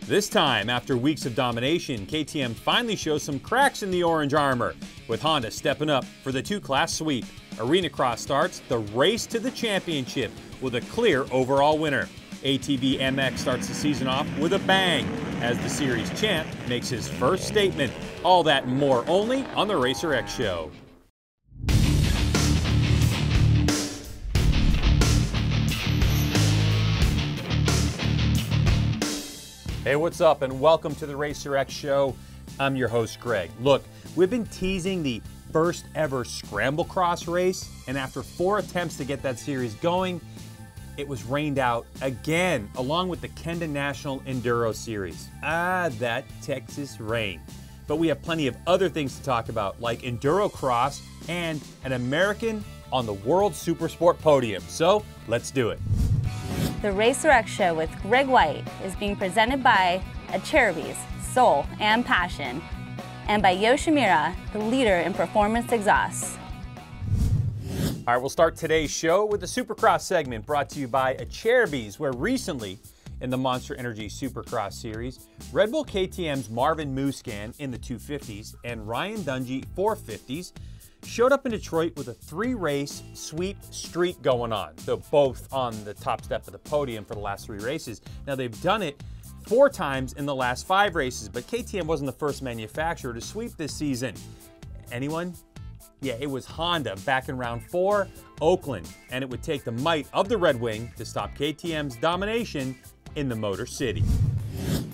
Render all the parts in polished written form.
This time, after weeks of domination, KTM finally shows some cracks in the orange armor, with Honda stepping up for the two-class sweep. Arenacross starts the race to the championship with a clear overall winner. ATV MX starts the season off with a bang as the series champ makes his first statement. All that and more only on the Racer X Show. Hey, what's up, and welcome to the Racer X Show. I'm your host, Greg. Look, we've been teasing the first ever Scramble Cross race, and after 4 attempts to get that series going, it was rained out again, along with the Kenda National Enduro Series. That Texas rain. But we have plenty of other things to talk about, like Endurocross and an American on the World Supersport podium. So, let's do it. The Racer X Show with Greg White is being presented by Achereby's Soul and Passion, and by Yoshimura, the leader in performance exhausts. All right, we'll start today's show with the Supercross segment brought to you by Achereby's, where recently in the Monster Energy Supercross Series, Red Bull KTM's Marvin Musquin in the 250s and Ryan Dungey 450s showed up in Detroit with a 3-race sweep streak going on. They're both on the top step of the podium for the last 3 races. Now, they've done it 4 times in the last 5 races, but KTM wasn't the first manufacturer to sweep this season. Anyone? Yeah, it was Honda back in round 4, Oakland, and it would take the might of the Red Wing to stop KTM's domination in the Motor City.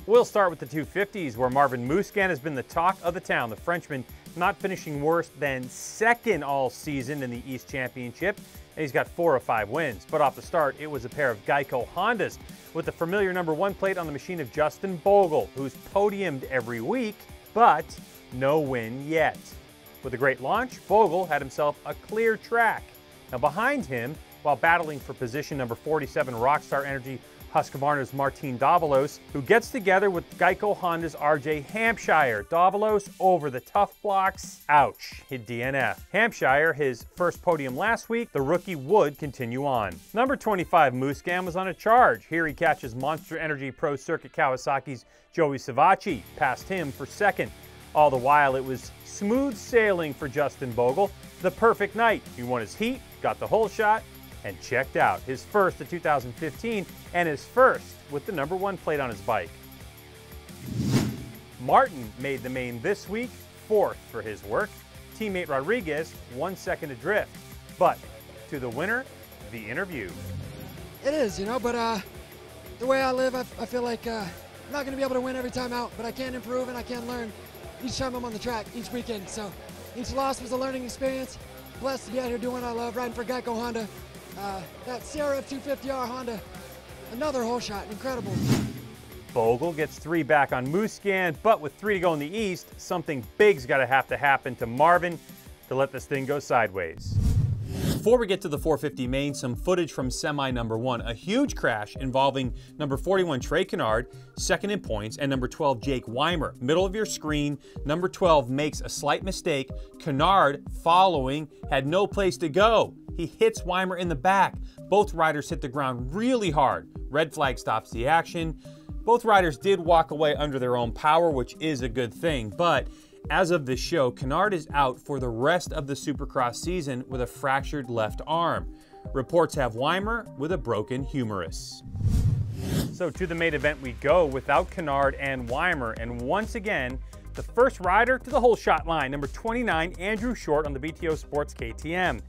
We'll start with the 250s, where Marvin Musquin has been the talk of the town. The Frenchman not finishing worse than 2nd all season in the East Championship, and he's got 4 of 5 wins. But off the start, it was a pair of Geico Hondas with the familiar number 1 plate on the machine of Justin Bogle, who's podiumed every week, but no win yet. With a great launch, Bogle had himself a clear track. Now behind him, while battling for position number 47, Rockstar Energy Husqvarna's Martin Davalos, who gets together with Geico Honda's RJ Hampshire. Davalos over the tough blocks. Ouch, hit DNF. Hampshire, his first podium last week, the rookie would continue on. Number 25, Musquin, was on a charge. Here he catches Monster Energy Pro Circuit Kawasaki's Joey Savacci, past him for 2nd. All the while, it was smooth sailing for Justin Bogle. The perfect night. He won his heat, got the whole shot, and checked out. His first of 2015, and his first with the number 1 plate on his bike. Martin made the main this week, 4th for his work. Teammate Rodriguez 1 second adrift. But to the winner, the interview. It is, you know, but the way I live, I feel like I'm not going to be able to win every time out, but I can improve and I can learn each time I'm on the track, each weekend. So each loss was a learning experience. Blessed to be out here doing what I love, riding for Geico Honda. That CRF 250R Honda, another whole shot, incredible. Bogle gets 3 back on Musquin, but with 3 to go in the East, something big's got to happen to Marvin to let this thing go sideways. Before we get to the 450 main, some footage from semi number 1. A huge crash involving number 41 Trey Canard, 2nd in points, and number 12 Jake Weimer. Middle of your screen, number 12 makes a slight mistake. Canard, following, had no place to go. He hits Weimer in the back. Both riders hit the ground really hard. Red flag stops the action. Both riders did walk away under their own power, which is a good thing, but as of this show, Canard is out for the rest of the Supercross season with a fractured left arm. Reports have Weimer with a broken humerus. So to the main event we go without Canard and Weimer, and once again, the first rider to the whole shot line, number 29, Andrew Short on the BTO Sports KTM.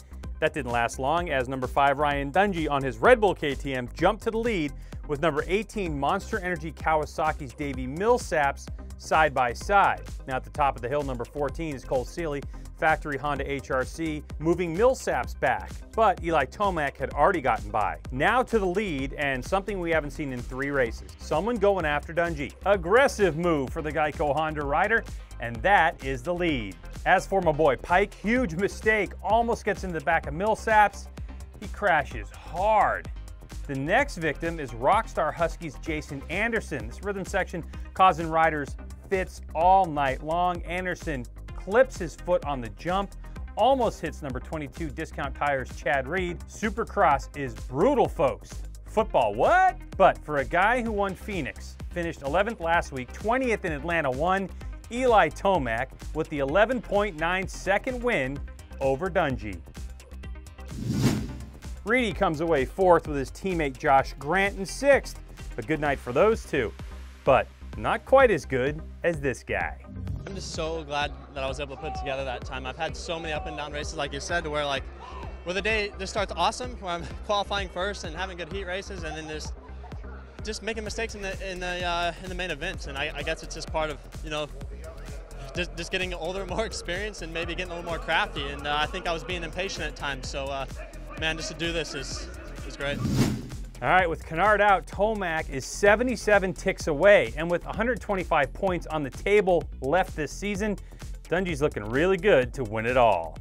That didn't last long, as number 5, Ryan Dungey on his Red Bull KTM jumped to the lead with number 18, Monster Energy Kawasaki's Davey Millsaps side by side. Now at the top of the hill, number 14 is Cole Seeley, factory Honda HRC, moving Millsaps back, but Eli Tomac had already gotten by. Now to the lead, and something we haven't seen in 3 races. Someone going after Dungey. Aggressive move for the Geico Honda rider, and that is the lead. As for my boy Pike, huge mistake, almost gets into the back of Millsaps. He crashes hard. The next victim is Rockstar Huskies' Jason Anderson. This rhythm section causing riders fits all night long. Anderson clips his foot on the jump, almost hits number 22 Discount Tires' Chad Reed. Supercross is brutal, folks. Football, what? But for a guy who won Phoenix finished 11th last week, 20th in Atlanta, won Eli Tomac with the 11.9 second win over Dungey. Reedy comes away 4th with his teammate Josh Grant in 6th. A good night for those two, but not quite as good as this guy. I'm just so glad that I was able to put together that time. I've had so many up and down races, like you said, to where the day just starts awesome, where I'm qualifying first and having good heat races, and then just making mistakes in the main events. And I guess it's just part of, you know, just getting older, more experienced, and maybe getting a little more crafty. And I think I was being impatient at times. So, man, just to do this is great. All right, with Kennard out, Tomac is 77 ticks away, and with 125 points on the table left this season, Dungey's looking really good to win it all.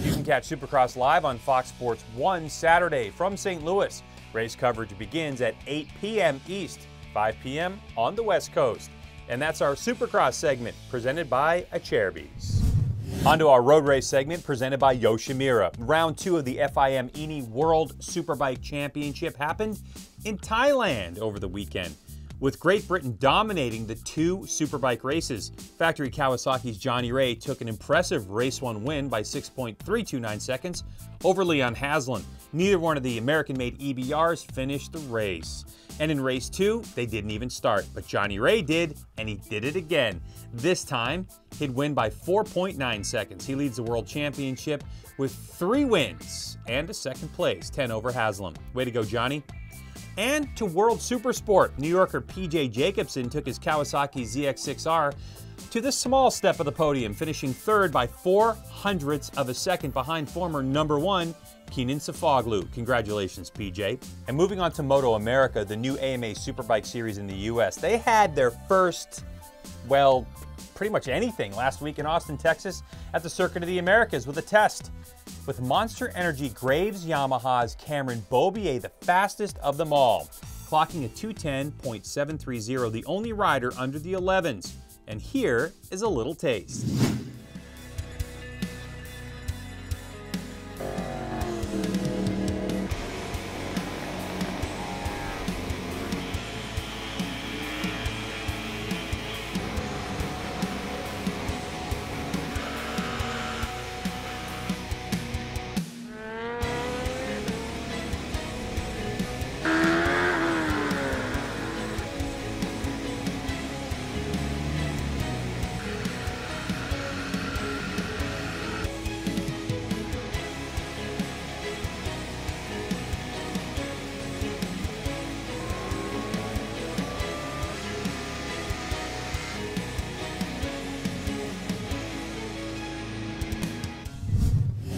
You can catch Supercross live on Fox Sports 1 Saturday from St. Louis. Race coverage begins at 8 p.m. East, 5 p.m. on the West Coast. And that's our Supercross segment, presented by Acherbys. On to our road race segment, presented by Yoshimura. Round 2 of the FIM ENI World Superbike Championship happened in Thailand over the weekend, with Great Britain dominating the 2 Superbike races. Factory Kawasaki's Johnny Ray took an impressive Race 1 win by 6.329 seconds over Leon Haslam. Neither one of the American-made EBRs finished the race. And in Race 2, they didn't even start, but Johnny Ray did, and he did it again. This time, he'd win by 4.9 seconds. He leads the World Championship with 3 wins and a 2nd place, 10 over Haslam. Way to go, Johnny. And to World Supersport, New Yorker PJ Jacobson took his Kawasaki ZX6R to the small step of the podium, finishing 3rd by 0.04 of a second behind former #1 Keenan Safoglu. Congratulations, PJ. And moving on to Moto America, the new AMA Superbike Series in the US. They had their first, well, pretty much anything last week in Austin, Texas at the Circuit of the Americas with a test. With Monster Energy Graves Yamaha's Cameron Beaubier the fastest of them all, clocking a 2:10.730, the only rider under the 11s. And here is a little taste.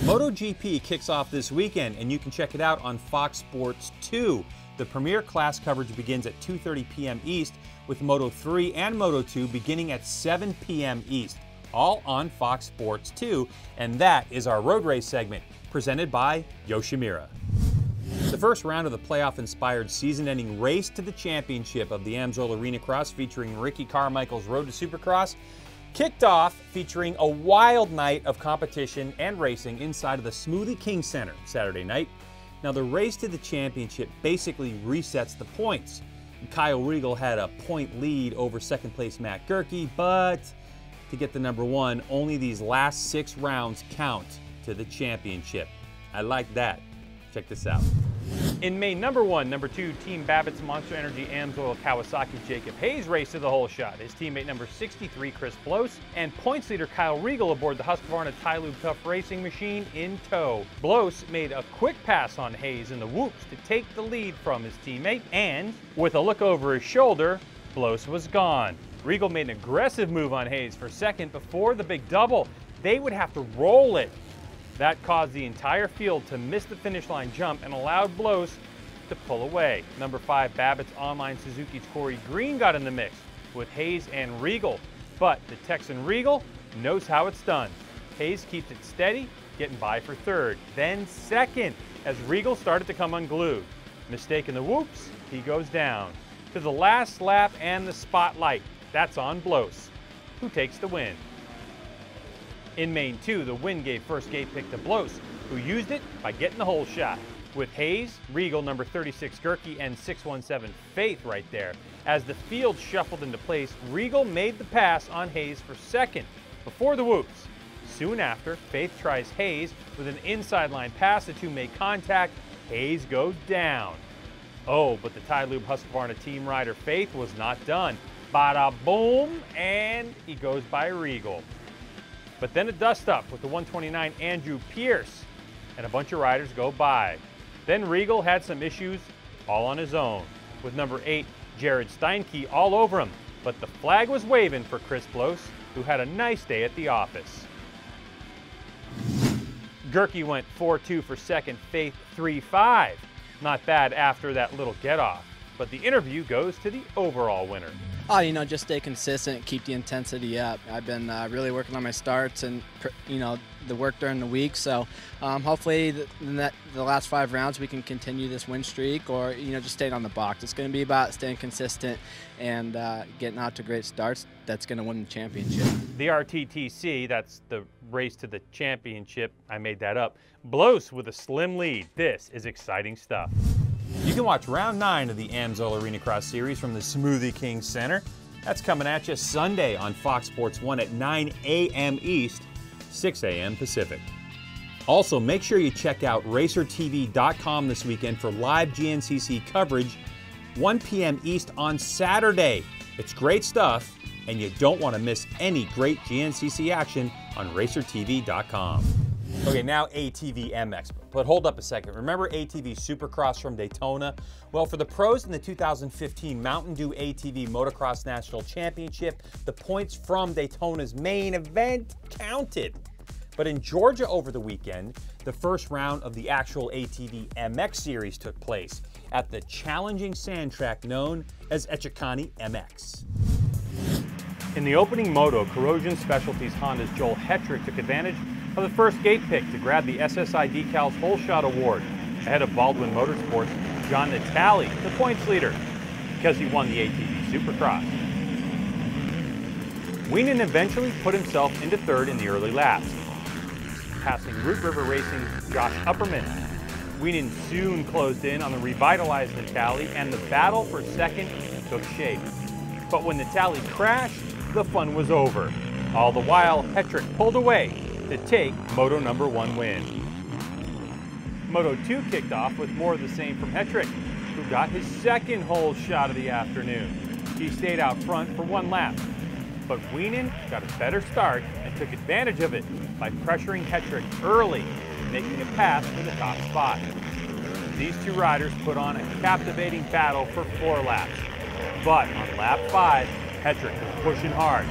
MotoGP kicks off this weekend, and you can check it out on Fox Sports 2. The premier class coverage begins at 2:30 p.m. East, with Moto 3 and Moto 2 beginning at 7 p.m. East, all on Fox Sports 2. And that is our road race segment, presented by Yoshimura. The first round of the playoff-inspired season-ending race to the championship of the Amsoil Arenacross, featuring Ricky Carmichael's Road to Supercross, kicked off featuring a wild night of competition and racing inside of the Smoothie King Center Saturday night. Now, the race to the championship basically resets the points. Kyle Riegel had a point lead over 2nd place Matt Gerke, but to get the #1, only these last 6 rounds count to the championship. I like that. Check this out. In main #1, #2, Team Babbitt's Monster Energy Amsoil Kawasaki Jacob Hayes raced to the whole shot. His teammate #63, Chris Blos, and points leader Kyle Riegel aboard the Husqvarna Tylube Tough Racing machine in tow. Blos made a quick pass on Hayes in the whoops to take the lead from his teammate, and with a look over his shoulder, Blos was gone. Riegel made an aggressive move on Hayes for 2nd before the big double. They would have to roll it. That caused the entire field to miss the finish line jump and allowed Blos to pull away. #5, Babbitt's Online Suzuki's Corey Green got in the mix with Hayes and Riegel, but the Texan Riegel knows how it's done. Hayes keeps it steady, getting by for 3rd, then 2nd, as Riegel started to come unglued. Mistake in the whoops, he goes down. To the last lap and the spotlight, that's on Blos, who takes the win. In main 2, the win gave first gate pick to Blos, who used it by getting the whole shot. with Hayes, Regal, number 36 Gerke, and 617 Faith right there. As the field shuffled into place, Regal made the pass on Hayes for second before the whoops. Soon after, Faith tries Hayes with an inside line pass. The two make contact. Hayes goes down. Oh, but the Ty Lube Husqvarna team rider Faith was not done. Bada boom, and he goes by Regal. But then a dust-up with the 129 Andrew Pierce, and a bunch of riders go by. Then Regal had some issues all on his own, with number 8 Jared Steinke all over him. But the flag was waving for Chris Blos, who had a nice day at the office. Gerke went 4-2 for second, Faith 3-5. Not bad after that little get-off, but the interview goes to the overall winner. Oh, you know, just stay consistent, keep the intensity up. I've been really working on my starts and, you know, the work during the week. So hopefully the last 5 rounds we can continue this win streak, or, you know, just staying on the box. It's going to be about staying consistent and getting out to great starts. That's going to win the championship. The RTTC, that's the race to the championship. I made that up. Blos with a slim lead. This is exciting stuff. You can watch round 9 of the Amsoil Arenacross series from the Smoothie King Center. That's coming at you Sunday on Fox Sports 1 at 9 a.m. East, 6 a.m. Pacific. Also, make sure you check out RacerTV.com this weekend for live GNCC coverage, 1 p.m. East on Saturday. It's great stuff, and you don't want to miss any great GNCC action on RacerTV.com. Okay, now ATV MX. But hold up a second. Remember ATV Supercross from Daytona? Well, for the pros in the 2015 Mountain Dew ATV Motocross National Championship, the points from Daytona's main event counted. But in Georgia over the weekend, the first round of the actual ATV MX series took place at the challenging sand track known as Echekani MX. In the opening moto, Corrosion Specialties Honda's Joel Hetrick took advantage of the first gate pick to grab the SSI Decals Whole Shot Award ahead of Baldwin Motorsports' John Natale, the points leader, because he won the ATV Supercross. Wienen eventually put himself into third in the early laps, passing Root River Racing's Josh Upperman. Wienen soon closed in on the revitalized Natale, and the battle for second took shape. But when Natale crashed, the fun was over. All the while, Hetrick pulled away to take Moto number 1 win. Moto 2 kicked off with more of the same from Hetrick, who got his second whole shot of the afternoon. He stayed out front for 1 lap, but Wienen got a better start and took advantage of it by pressuring Hetrick early, making a pass for the top spot. These two riders put on a captivating battle for 4 laps, but on lap 5, Hetrick was pushing hard,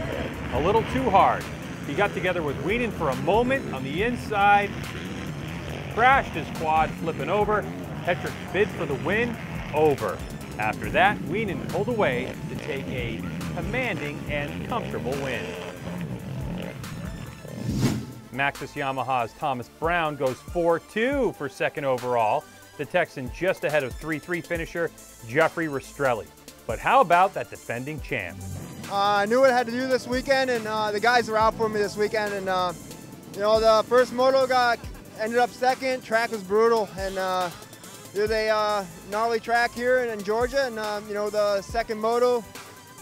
a little too hard. He got together with Wienen for a moment on the inside, crashed his quad, flipping over. Hetrick bid for the win, over. After that, Wienen pulled away to take a commanding and comfortable win. Maxxis Yamaha's Thomas Brown goes 4-2 for second overall. The Texan just ahead of 3-3 finisher Jeffrey Rastrelli. But how about that defending champ? I knew what I had to do this weekend, and the guys were out for me this weekend. And you know, the first moto ended up second. Track was brutal, and there's a gnarly track here in Georgia. And you know, the second moto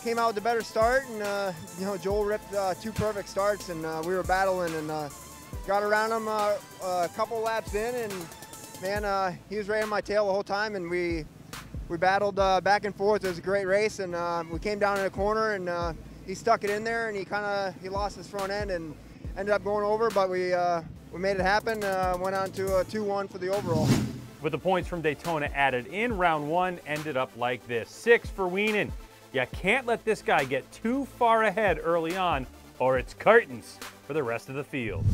came out with a better start, and you know, Joel ripped 2 perfect starts, and we were battling and got around him a couple laps in, and man, he was right on my tail the whole time, and we battled back and forth. It was a great race, and we came down in a corner, and he stuck it in there, and he lost his front end and ended up going over, but we made it happen. Went on to a 2-1 for the overall. With the points from Daytona added in, round 1 ended up like this. 6 for Wienen. You can't let this guy get too far ahead early on, or it's curtains for the rest of the field.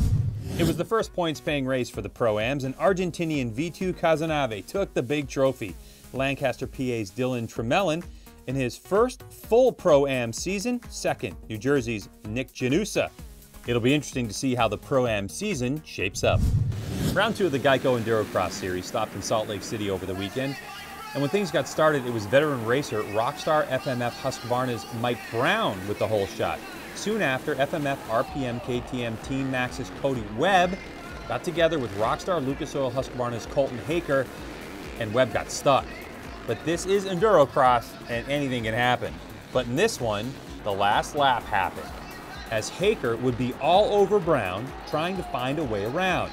It was the first points-paying race for the Pro-Ams, and Argentinian Vitu Kazanave took the big trophy. Lancaster PA's Dylan Tremelin in his first full Pro-Am season, second. New Jersey's Nick Janusa. It'll be interesting to see how the Pro-Am season shapes up. Round 2 of the Geico Endurocross series stopped in Salt Lake City over the weekend. And when things got started, it was veteran racer Rockstar FMF Husqvarna's Mike Brown with the whole shot. Soon after, FMF RPM KTM Team Max's Cody Webb got together with Rockstar Lucas Oil Husqvarna's Colton Haker and Webb got stuck. But this is Endurocross, and anything can happen. But in this one, the last lap happened, as Haker would be all over Brown trying to find a way around.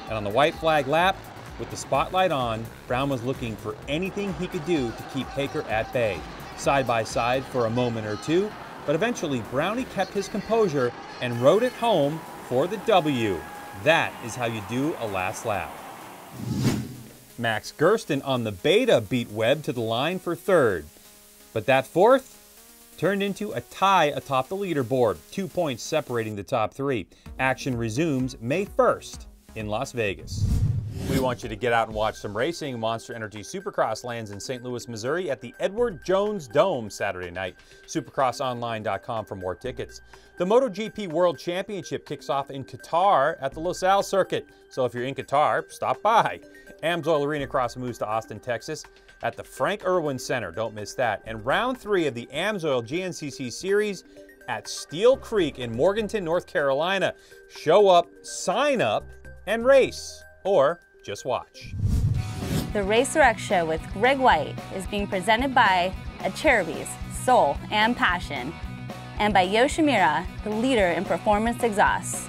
And on the white flag lap, with the spotlight on, Brown was looking for anything he could do to keep Haker at bay. Side by side for a moment or two, but eventually Brownie kept his composure and rode it home for the W. That is how you do a last lap. Max Gersten on the Beta beat Webb to the line for third. But that fourth turned into a tie atop the leaderboard, 2 points separating the top three. Action resumes May 1st in Las Vegas. We want you to get out and watch some racing. Monster Energy Supercross lands in St. Louis, Missouri at the Edward Jones Dome Saturday night. Supercrossonline.com for more tickets. The MotoGP World Championship kicks off in Qatar at the Losail Circuit. So if you're in Qatar, stop by. Amsoil Arenacross moves to Austin, Texas at the Frank Irwin Center. Don't miss that. And round 3 of the Amsoil GNCC Series at Steel Creek in Morganton, North Carolina. Show up, sign up, and race. Or just watch. The Racer X Show with Greg White is being presented by Cherubies, Soul and Passion, and by Yoshimura, the leader in performance exhausts.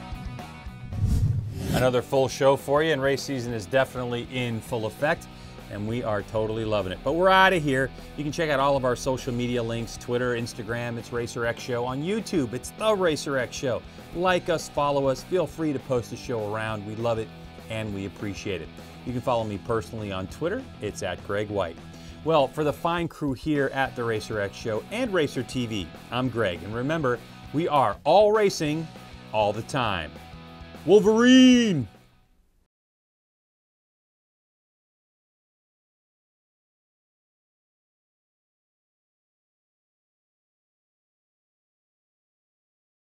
Another full show for you, and race season is definitely in full effect, and we are totally loving it. But we're out of here. You can check out all of our social media links, Twitter, Instagram, it's Racer X Show. On YouTube, it's The Racer X Show. Like us, follow us, feel free to post the show around. We love it and we appreciate it. You can follow me personally on Twitter. It's at Greg White. Well, for the fine crew here at the Racer X Show and Racer TV, I'm Greg. And remember, we are all racing all the time. Wolverine!